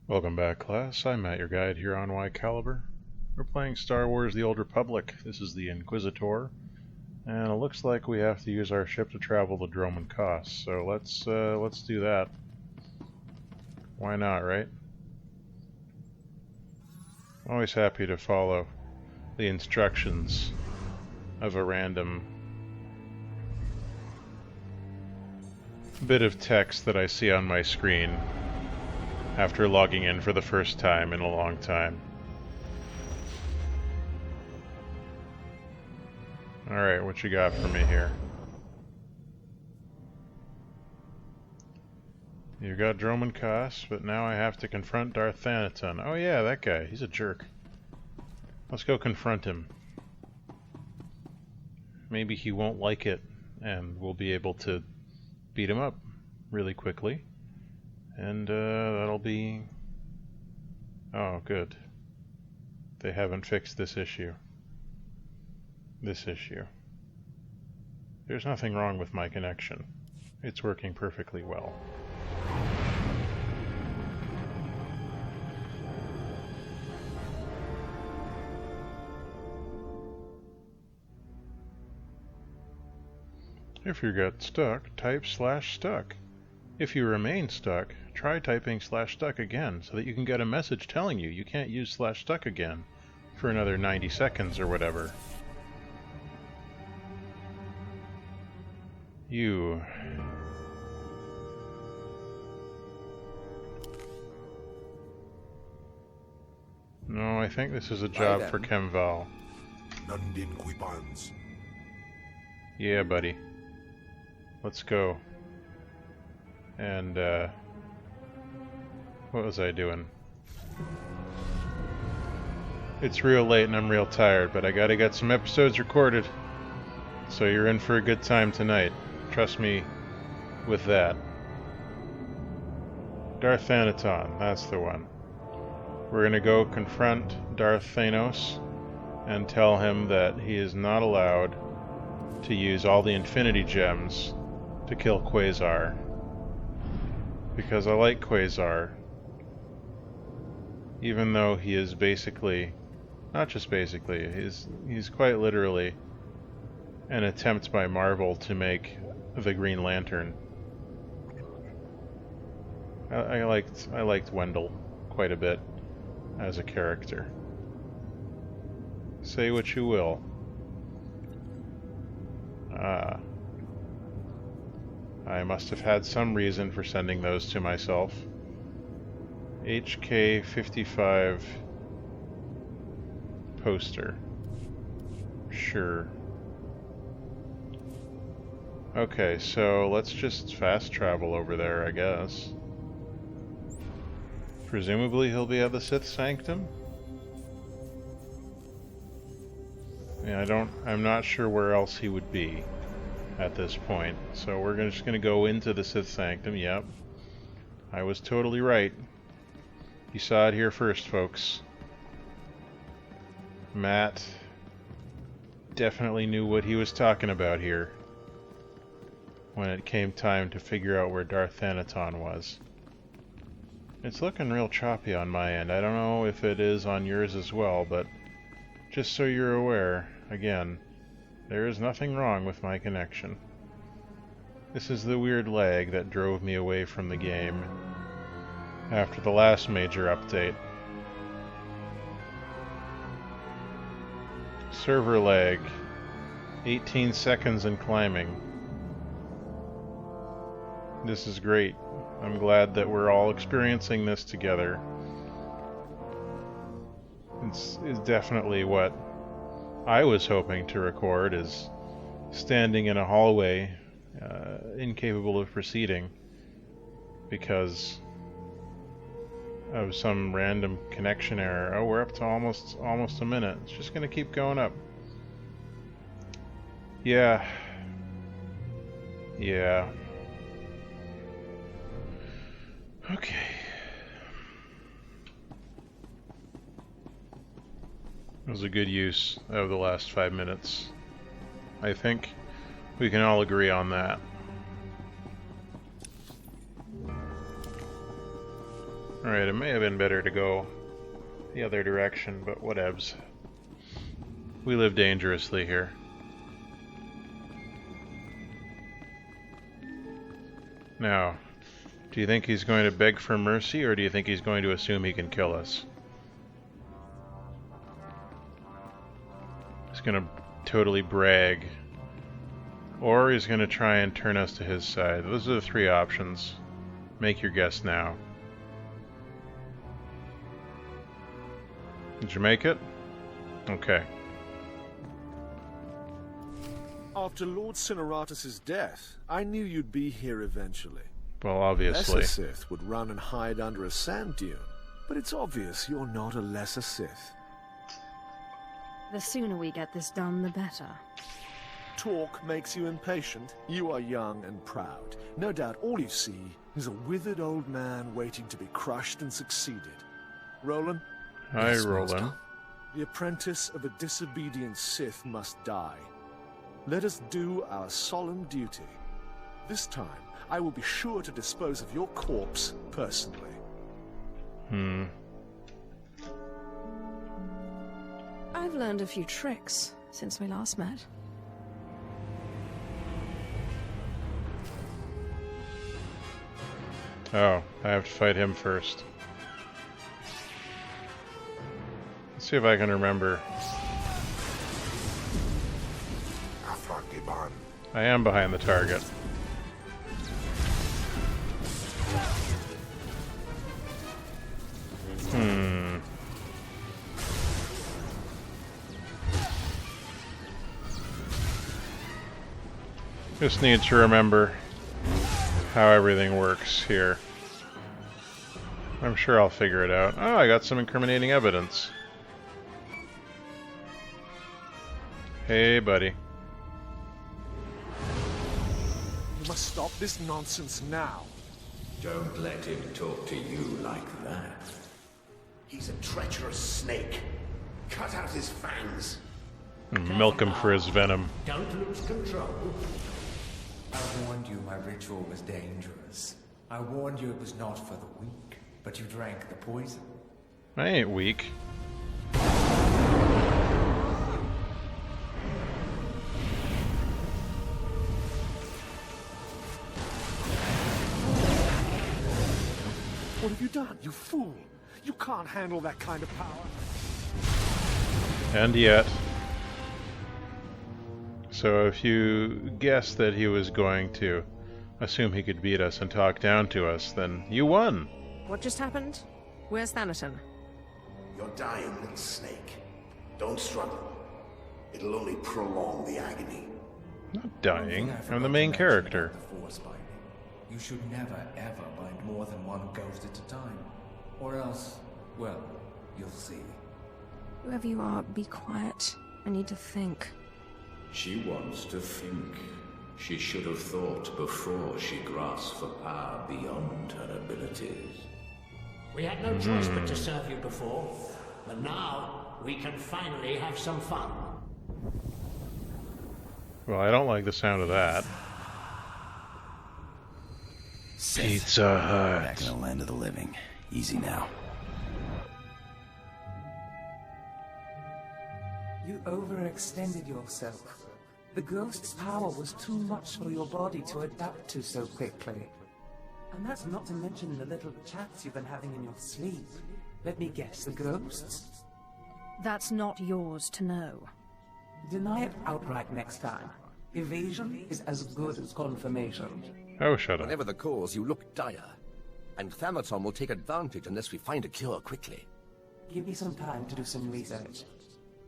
Welcome back, class. I'm Matt, your guide here on Y Caliber. We're playing Star Wars The Old Republic. This is the Inquisitor, and it looks like we have to use our ship to travel to Droman Kos. So let's do that. Why not, right? I'm always happy to follow the instructions of a random bit of text that I see on my screen after logging in for the first time in a long time. Alright, what you got for me here? You got Droman Kos, but now I have to confront Lord Thanaton. Oh yeah, that guy. He's a jerk. Let's go confront him. Maybe he won't like it, and we'll be able to beat him up really quickly. And that'll be... Oh, good. They haven't fixed this issue. This issue. There's nothing wrong with my connection. It's working perfectly well. If you get stuck, type /stuck. If you remain stuck, try typing /stuck again so that you can get a message telling you you can't use /stuck again for another 90 seconds or whatever. You... No, I think this is a job for Kemval. Yeah, buddy. Let's go. And, what was I doing? It's real late and I'm real tired, but I gotta get some episodes recorded. So you're in for a good time tonight. Trust me with that. Lord Thanaton, that's the one. We're gonna go confront Lord Thanos and tell him that he is not allowed to use all the Infinity Gems to kill Quasar. Because I like Quasar. Even though he is basically, not just basically, he's quite literally an attempt by Marvel to make the Green Lantern. I liked Wendell quite a bit as a character. Say what you will. I must have had some reason for sending those to myself. HK55 poster. Sure. Okay, so let's just fast travel over there, I guess. Presumably he'll be at the Sith Sanctum? Yeah, I'm not sure where else he would be at this point. So we're just gonna go into the Sith Sanctum, yep. I was totally right. You saw it here first, folks. Matt definitely knew what he was talking about here when it came time to figure out where Lord Thanaton was. It's looking real choppy on my end. I don't know if it is on yours as well, but just so you're aware, again, there is nothing wrong with my connection. This is the weird lag that drove me away from the game after the last major update. Server lag. 18 seconds in climbing. This is great. I'm glad that we're all experiencing this together. It's definitely what I was hoping to record, is standing in a hallway, incapable of proceeding because of some random connection error. Oh, we're up to almost a minute. It's just gonna keep going up. Yeah. Okay. It was a good use of the last 5 minutes. I think we can all agree on that. Alright, it may have been better to go the other direction, but whatevs. We live dangerously here. Now, do you think he's going to beg for mercy, or do you think he's going to assume he can kill us? He's going to totally brag. Or he's going to try and turn us to his side. Those are the three options. Make your guess now. Did you make it? Okay. After Lord Cineratus' death, I knew you'd be here eventually. Well, obviously. Lesser Sith would run and hide under a sand dune, but it's obvious you're not a lesser Sith. The sooner we get this done, the better. Talk makes you impatient. You are young and proud. No doubt all you see is a withered old man waiting to be crushed and succeeded. Roland? Hi, Yes, Roland. Master. The apprentice of a disobedient Sith must die. Let us do our solemn duty. This time, I will be sure to dispose of your corpse personally. I've learned a few tricks since we last met. Oh, I have to fight him first. Let's see if I can remember. I am behind the target. Just need to remember how everything works here. I'm sure I'll figure it out. Oh, I got some incriminating evidence. Hey, buddy. You must stop this nonsense now. Don't let him talk to you like that. He's a treacherous snake. Cut out his fangs. Milk him for his venom. Don't lose control. I warned you my ritual was dangerous. I warned you it was not for the weak, but you drank the poison. I ain't weak. What have you done, you fool? You can't handle that kind of power. And yet. So if you guessed that he was going to assume he could beat us and talk down to us, then you won. What just happened? Where's Thanaton? You're dying, little snake. Don't struggle. It'll only prolong the agony. I'm not dying. I'm the main character. The Force binding. You should never ever bind more than one ghost at a time. Or else, well, you'll see. Whoever you are, be quiet. I need to think. She wants to think. She should have thought before she grasped for power beyond her abilities. We had no choice but to serve you before, but now we can finally have some fun. Well, I don't like the sound of that. Pizza Hut. Back in the land of the living. Easy now. You overextended yourself. The ghost's power was too much for your body to adapt to so quickly. And that's not to mention the little chats you've been having in your sleep. Let me guess, the ghosts? That's not yours to know. Deny it outright next time. Evasion is as good as confirmation. Oh, shut up. Whatever the cause, you look dire. And Thanaton will take advantage unless we find a cure quickly. Give me some time to do some research.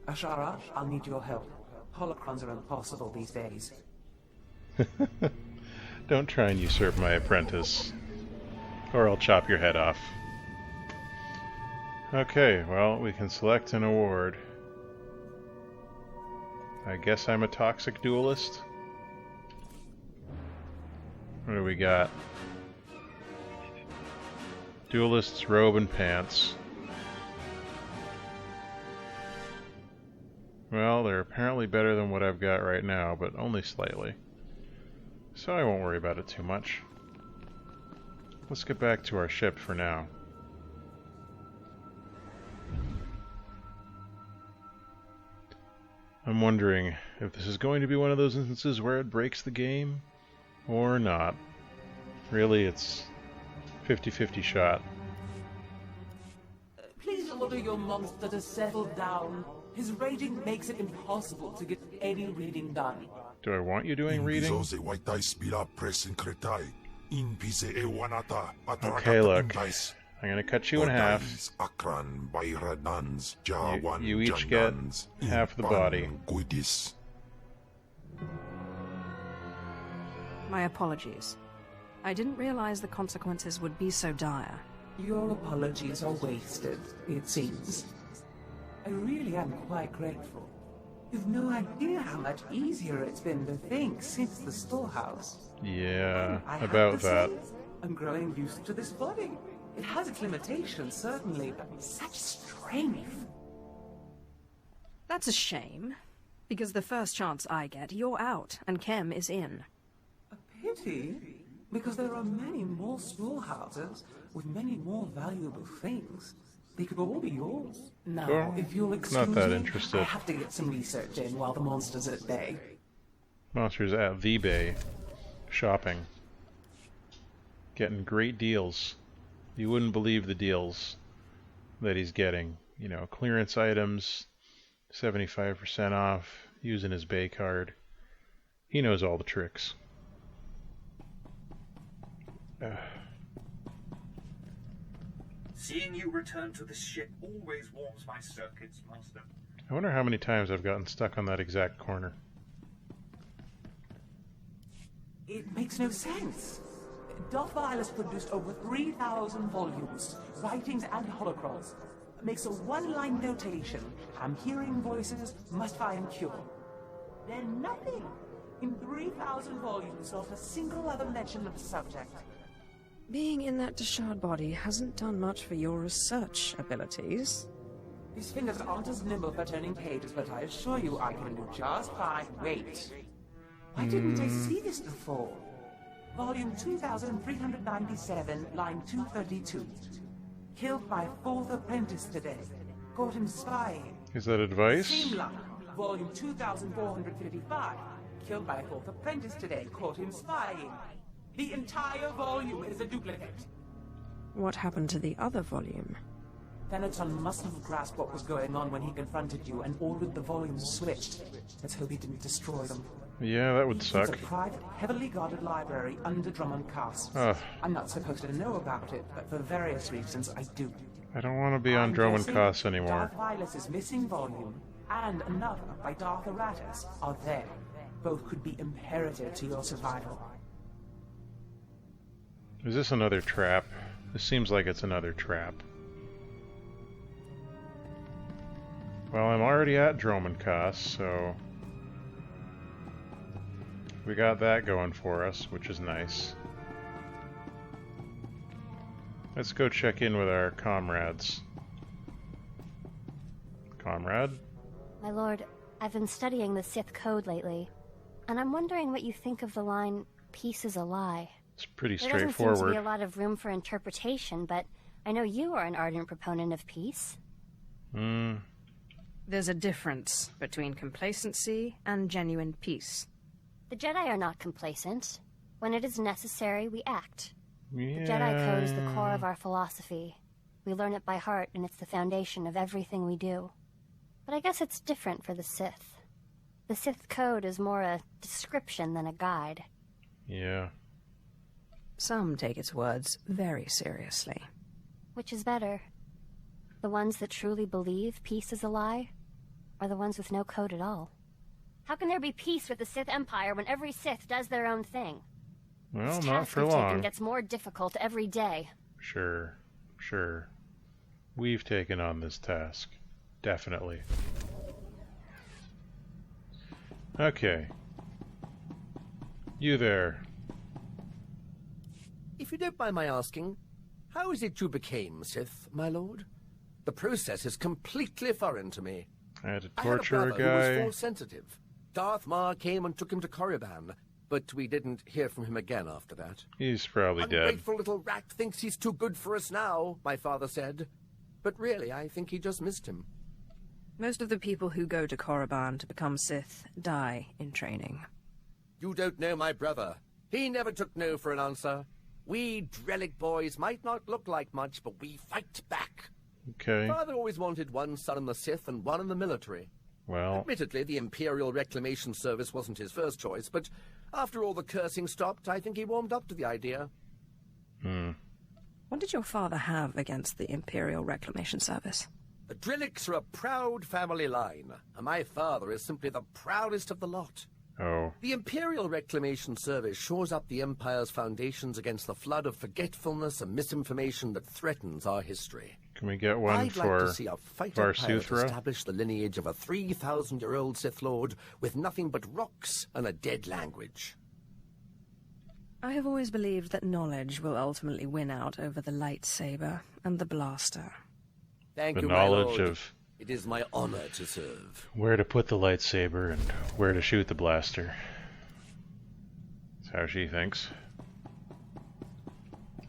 Ashara, I'll need your help. Holocrons are impossible these days. Don't try and usurp my apprentice, or I'll chop your head off. Okay, well, we can select an award. I guess I'm a toxic duelist? What do we got? Duelist's robe and pants. Well, they're apparently better than what I've got right now, but only slightly. So I won't worry about it too much. Let's get back to our ship for now. I'm wondering if this is going to be one of those instances where it breaks the game, or not. Really, it's 50-50 shot. Please order your monster to settle down. His raging makes it impossible to get any reading done. Do I want you doing reading? Okay, look. I'm gonna cut you in half. You each get half the body. My apologies. I didn't realize the consequences would be so dire. Your apologies are wasted, it seems. I really am quite grateful. You've no idea how much easier it's been to think since the storehouse. Yeah, I have about to that. say, I'm growing used to this body. It has its limitations, certainly, but such strength. That's a shame, because the first chance I get, you're out, and Kem is in. A pity, because there are many more storehouses with many more valuable things. They could all be yours. Now, Sure. if you'll excuse Not that me, interested. I have to get some research in while the monster's at bay. Monsters at the Bay. Shopping. Getting great deals. You wouldn't believe the deals that he's getting. You know, clearance items, 75% off, using his Bay card. He knows all the tricks. Seeing you return to the ship always warms my circuits, Master. I wonder how many times I've gotten stuck on that exact corner. It makes no sense. Darth Vail has produced over 3,000 volumes, writings and holocrons. Makes a one-line notation. I'm hearing voices, must find cure. Then nothing. In 3,000 volumes, not a single other mention of the subject. Being in that Deshard body hasn't done much for your research abilities. His fingers aren't as nimble for turning pages, but I assure you I can do just fine. Wait. Why didn't I see this before? Volume 2397, line 232. Killed by 4th apprentice today. Caught him spying. Is that advice? Same line. Volume 2455. Killed by 4th apprentice today. Caught him spying. The entire volume is a duplicate. What happened to the other volume? Thanaton must have grasped what was going on when he confronted you and ordered the volumes switched. Let's hope he didn't destroy them. Yeah, that would suck. It's a private, heavily guarded library under Drummond Castle. I'm not supposed to know about it, but for various reasons I do. I don't want to be on Drummond Castle anymore. Darth Vilus's missing volume and another by Darth Aratus are there. Both could be imperative to your survival. Is this another trap? This seems like it's another trap. Well, I'm already at Drummond Castle, so we got that going for us, which is nice. Let's go check in with our comrades. Comrade? My lord, I've been studying the Sith code lately, and I'm wondering what you think of the line, "Peace is a lie." It's pretty There doesn't seem to straightforward. be a lot of room for interpretation, but I know you are an ardent proponent of peace. There's a difference between complacency and genuine peace. The Jedi are not complacent. When it is necessary, we act. Yeah. The Jedi code is the core of our philosophy. We learn it by heart, and it's the foundation of everything we do. But I guess it's different for the Sith. The Sith code is more a description than a guide. Yeah. Some take its words very seriously. Which is better? The ones that truly believe peace is a lie, or the ones with no code at all? How can there be peace with the Sith Empire when every Sith does their own thing? Well, This not task for we've taken long. gets more difficult every day. Sure. We've taken on this task. Definitely. Okay. You there. If you don't mind my asking, how is it you became Sith, my lord? The process is completely foreign to me. I had to I had a torture a brother who was guy. Force-sensitive. Darth Maul came and took him to Korriban, but we didn't hear from him again after that. He's probably dead. Ungrateful little rat thinks he's too good for us now, my father said. But really, I think he just missed him. Most of the people who go to Korriban to become Sith die in training. You don't know my brother. He never took no for an answer. We Drellic boys might not look like much, but we fight back. Okay. Father always wanted one son in the Sith and one in the military. Well... Admittedly, the Imperial Reclamation Service wasn't his first choice, but after all the cursing stopped, I think he warmed up to the idea. What did your father have against the Imperial Reclamation Service? The Drellics are a proud family line, and my father is simply the proudest of the lot. Oh. The Imperial Reclamation Service shores up the Empire's foundations against the flood of forgetfulness and misinformation that threatens our history. Can we get one I'd for like to see a fighter pirate Varsuthra? establish the lineage of a 3,000-year-old Sith Lord with nothing but rocks and a dead language. I have always believed that knowledge will ultimately win out over the lightsaber and the blaster. Thank The you, my knowledge lord. of It is my honor to serve. where to put the lightsaber and where to shoot the blaster. That's how she thinks.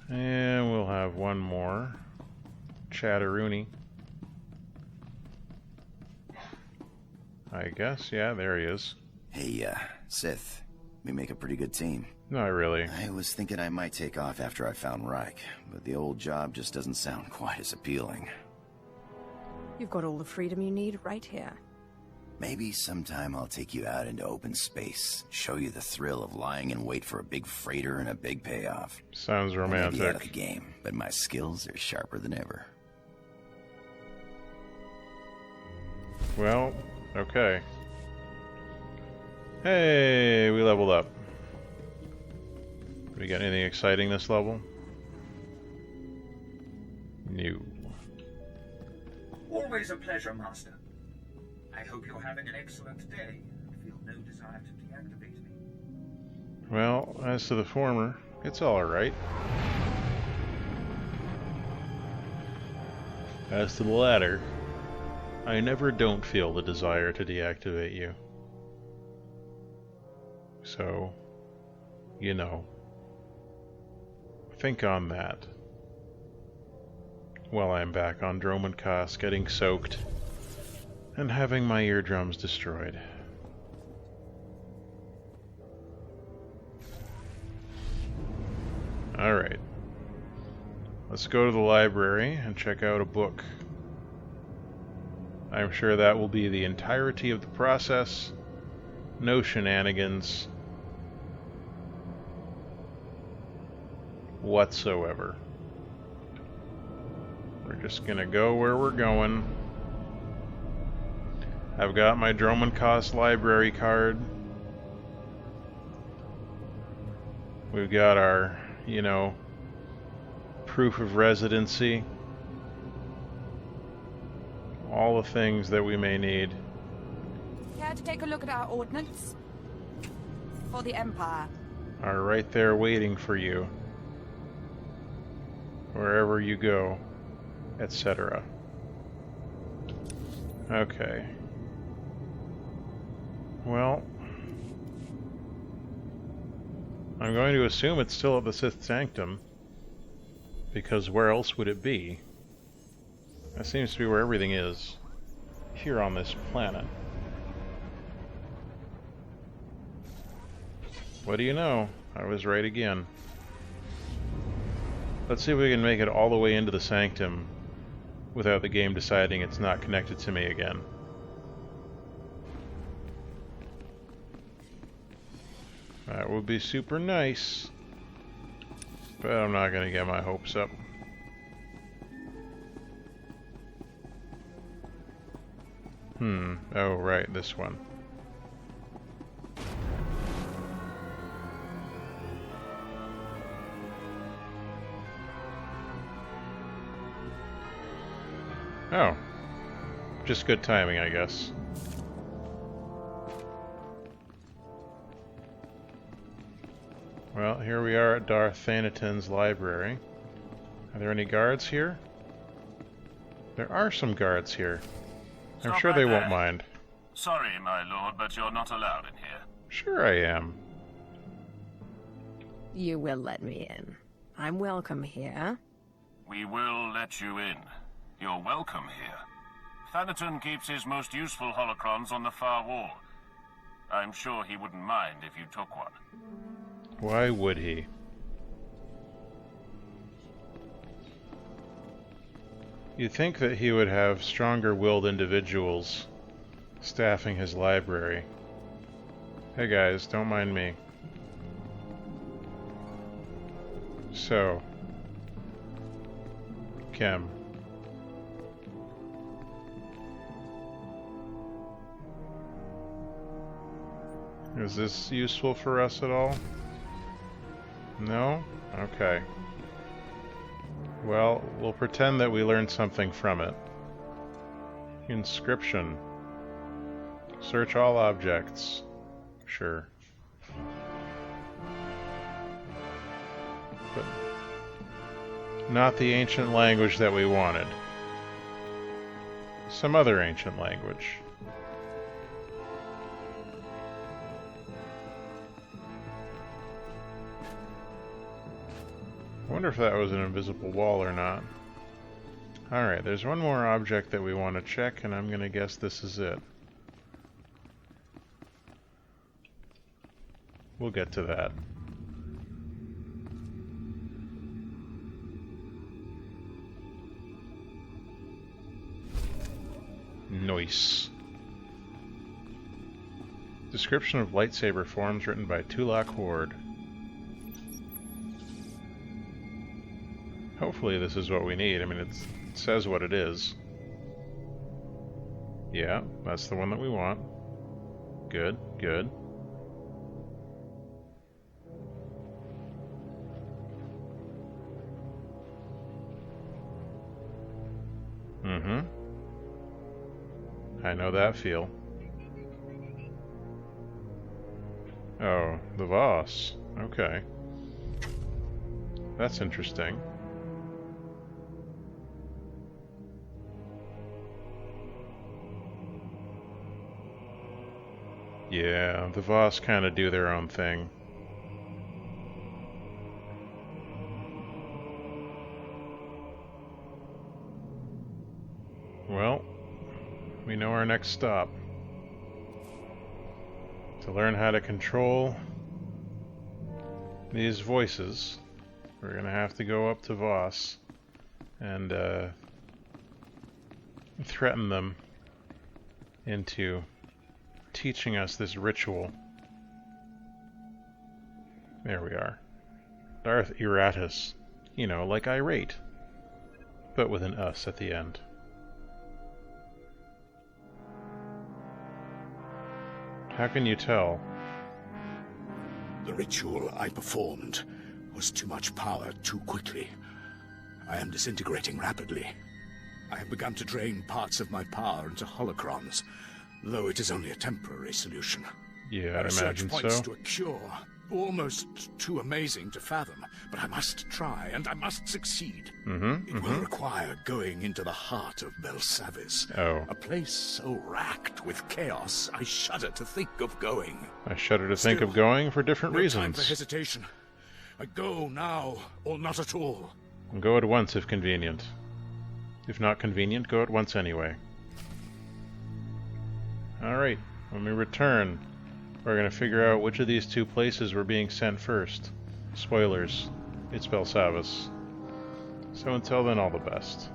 And we'll have one more. Chatteroony. I guess, yeah, there he is. Hey, Sith. We make a pretty good team. Not really. I was thinking I might take off after I found Reich, but the old job just doesn't sound quite as appealing. You've got all the freedom you need right here. Maybe sometime I'll take you out into open space, show you the thrill of lying in wait for a big freighter and a big payoff. Sounds I may be out of romantic. the game, but my skills are sharper than ever. Well, okay. Hey, we leveled up. We got anything exciting this level? No. Always a pleasure, Master. I hope you're having an excellent day and feel no desire to deactivate me. Well, as to the former, it's alright. As to the latter, I never don't feel the desire to deactivate you. So, you know, think on that. While I'm back on Dromankos getting soaked and having my eardrums destroyed. Alright. Let's go to the library and check out a book. I'm sure that will be the entirety of the process. No shenanigans whatsoever. We're just gonna go where we're going. I've got my Dromankos library card. We've got our, you know, proof of residency. All the things that we may need. Care to take a look at our ordnance? For the Empire. Are right there waiting for you. Wherever you go, etc. Okay. Well, I'm going to assume it's still at the Sith Sanctum, because where else would it be? That seems to be where everything is, here on this planet. What do you know? I was right again. Let's see if we can make it all the way into the Sanctum without the game deciding it's not connected to me again. That would be super nice, but I'm not going to get my hopes up. Oh right, this one. Oh. Just good timing, I guess. Well, here we are at Darth Thanaton's library. Are there any guards here? There are some guards here. I'm Stop sure right they there. won't mind. Sorry, my lord, but you're not allowed in here. Sure I am. You will let me in. I'm welcome here. We will let you in. You're welcome here. Thanaton keeps his most useful holocrons on the far wall. I'm sure he wouldn't mind if you took one. Why would he? You'd think that he would have stronger-willed individuals staffing his library. Hey guys, don't mind me. So, Chem. Is this useful for us at all? No? Okay. Well, we'll pretend that we learned something from it. Inscription. Search all objects. Sure. But not the ancient language that we wanted. Some other ancient language. I wonder if that was an invisible wall or not. Alright, there's one more object that we want to check, and I'm gonna guess this is it. We'll get to that. Nice. Description of lightsaber forms written by Tulak Horde. Hopefully this is what we need. I mean, it says what it is. Yeah, that's the one that we want. Good, good. Mm-hmm. I know that feel. Oh, the Voss. Okay. That's interesting. Yeah, the Voss kind of do their own thing. Well, we know our next stop. To learn how to control these voices, we're gonna have to go up to Voss and threaten them into teaching us this ritual. There we are. Darth Iratus. You know, like irate, but with an us at the end. How can you tell? The ritual I performed was too much power too quickly. I am disintegrating rapidly. I have begun to drain parts of my power into holocrons, though it is only a temporary solution. Yeah, I'd imagine points so. To a cure, almost too amazing to fathom, but I must try, and I must succeed. It will require going into the heart of Belsavis. Oh. A place so racked with chaos, I shudder to think of going. I shudder to think of going for different No reasons. time for hesitation. I go now, or not at all. And go at once if convenient. If not convenient, go at once anyway. Alright, when we return, we're going to figure out which of these two places we're being sent first. Spoilers, it's Belsavis. So until then, all the best.